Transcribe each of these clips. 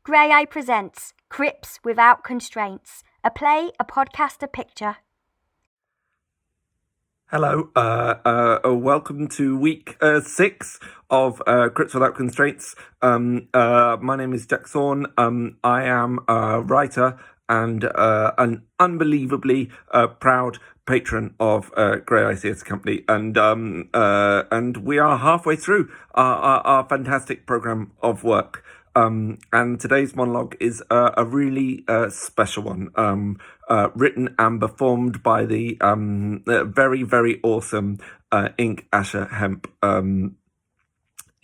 Graeae presents Crips Without Constraints, a play, a podcast, a picture. Hello, welcome to week 6 of Crips Without Constraints. My name is Jack Thorne. I am a writer and an unbelievably proud patron of Graeae Theatre Company, and we are halfway through our fantastic programme of work. And today's monologue is a really special one, written and performed by the very, very awesome Ink Asher Hemp.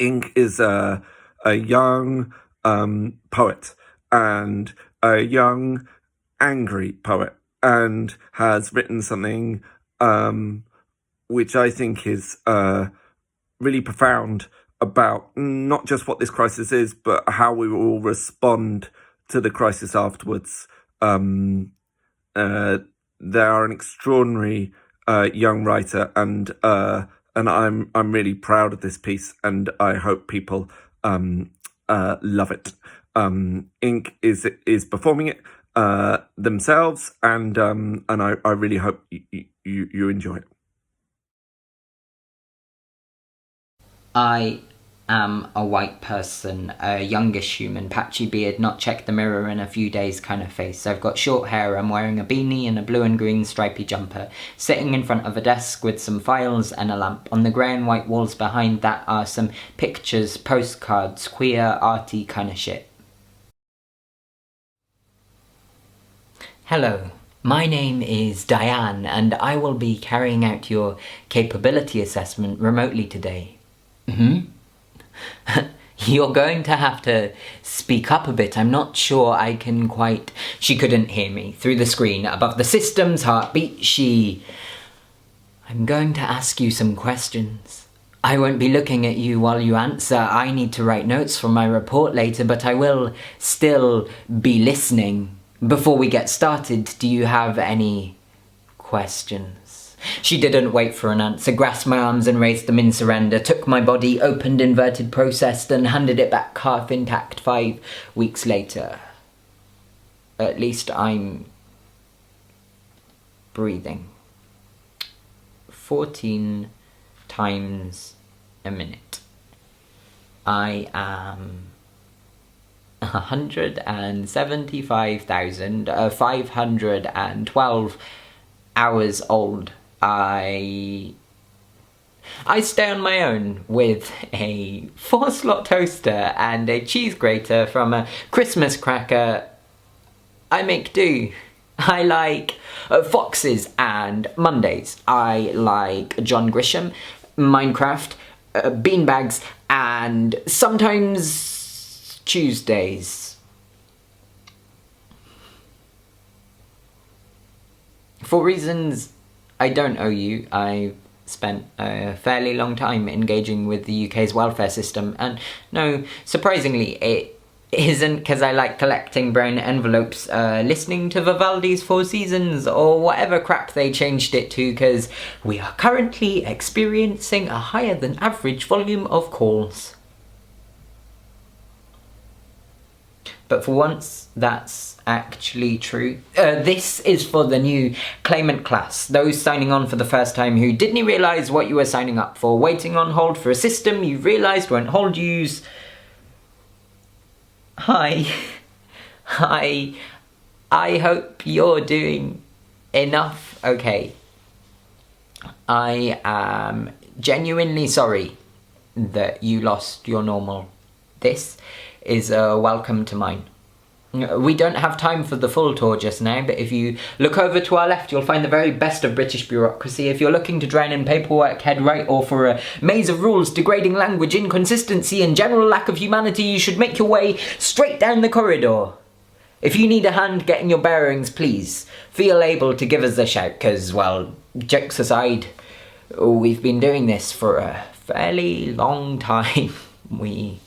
Ink is a young poet and a young angry poet, and has written something which I think is really profound about not just what this crisis is, but how we will respond to the crisis afterwards. They are an extraordinary young writer, and I'm really proud of this piece, and I hope people love it. Ink is performing it themselves, and I really hope you enjoy it. I am a white person, a youngish human, patchy beard, not checked the mirror in a few days kind of face. I've got short hair, I'm wearing a beanie and a blue and green stripy jumper, sitting in front of a desk with some files and a lamp. On the grey and white walls behind that are some pictures, postcards, queer, arty kind of shit. Hello. My name is Diane, and I will be carrying out your capability assessment remotely today. You're going to have to speak up a bit. I'm not sure I can quite... She couldn't hear me. Through the screen, above the system's heartbeat, I'm going to ask you some questions. I won't be looking at you while you answer. I need to write notes for my report later, but I will still be listening. Before we get started, do you have any questions? She didn't wait for an answer, grasped my arms and raised them in surrender, took my body, opened, inverted, processed, and handed it back half intact 5 weeks later. At least I'm breathing. 14 times a minute. I am 175,512 hours old. I stay on my own with a 4-slot toaster and a cheese grater from a Christmas cracker. I make do. I like foxes and Mondays. I like John Grisham, Minecraft, beanbags, and sometimes Tuesdays. For reasons I don't owe you, I've spent a fairly long time engaging with the UK's welfare system, and no, surprisingly, it isn't because I like collecting brown envelopes, listening to Vivaldi's Four Seasons, or whatever crap they changed it to, because we are currently experiencing a higher than average volume of calls. But for once, that's actually true. This is for the new claimant class, those signing on for the first time who didn't realise what you were signing up for, waiting on hold for a system you realised won't hold yous. Hi. I hope you're doing enough okay. I am genuinely sorry that you lost your normal. This is a welcome to mine. We don't have time for the full tour just now, but if you look over to our left, you'll find the very best of British bureaucracy. If you're looking to drown in paperwork, head right, or for a maze of rules, degrading language, inconsistency, and general lack of humanity, you should make your way straight down the corridor. If you need a hand getting your bearings, please feel able to give us a shout, because, well, jokes aside, we've been doing this for a fairly long time. We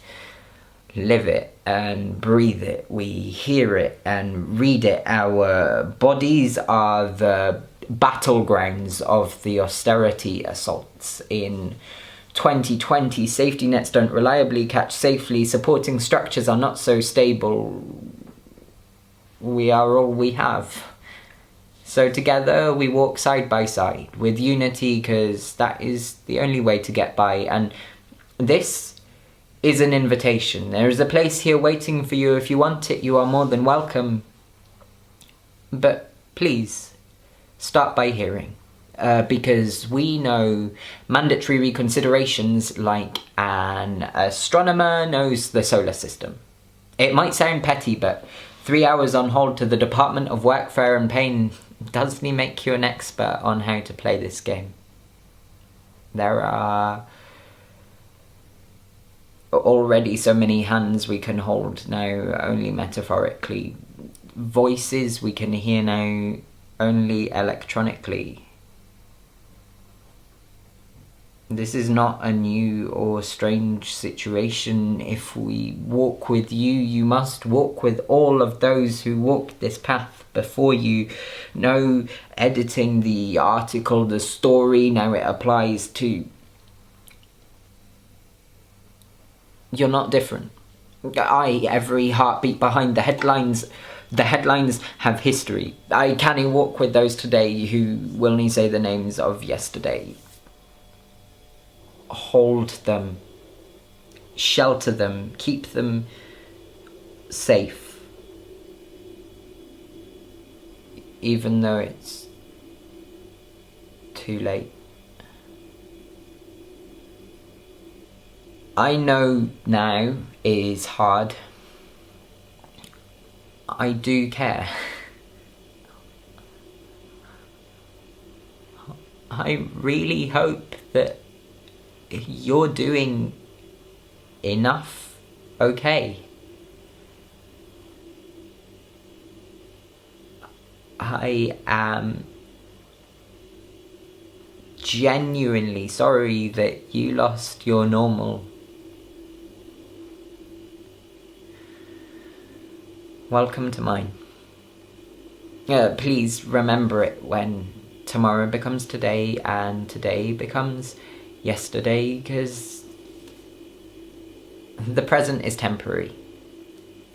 live it and breathe it, we hear it and read it. Our bodies are the battlegrounds of the austerity assaults in 2020, safety nets don't reliably catch safely, supporting structures are not so stable. We are all we have. So together we walk side by side with unity, because that is the only way to get by. And this is an invitation. There is a place here waiting for you. If you want it, you are more than welcome. But please, start by hearing. Because we know mandatory reconsiderations like an astronomer knows the solar system. It might sound petty, but 3 hours on hold to the Department of Workfare and Pain doesn't make you an expert on how to play this game. There are already so many hands we can hold now, only metaphorically. Voices we can hear now, only electronically. This is not a new or strange situation. If we walk with you, you must walk with all of those who walked this path before you. No editing the article, the story, now it applies to... You're not different. Every heartbeat behind the headlines have history. I can walk with those today who will only say the names of yesterday. Hold them, shelter them, keep them safe, even though it's too late. I know now is hard. I do care. I really hope that you're doing enough okay. I am genuinely sorry that you lost your normal. Welcome to mine. Please remember it when tomorrow becomes today and today becomes yesterday, because the present is temporary.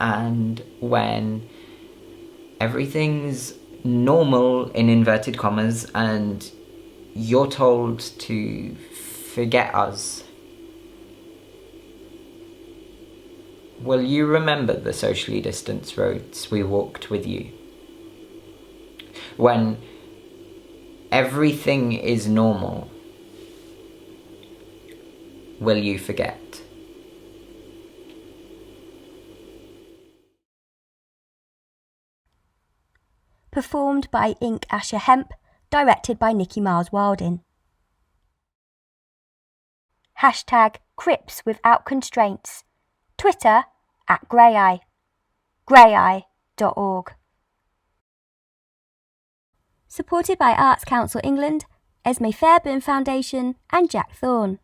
And when everything's normal, in inverted commas, and you're told to forget us, will you remember the socially distanced roads we walked with you? When everything is normal, will you forget? Performed by Ink Asher Hemp, directed by Nickie Miles-Wildin. Hashtag Crips without constraints. Twitter @Graeae. Graeae.org. Supported by Arts Council England, Esme Fairbairn Foundation and Jack Thorne.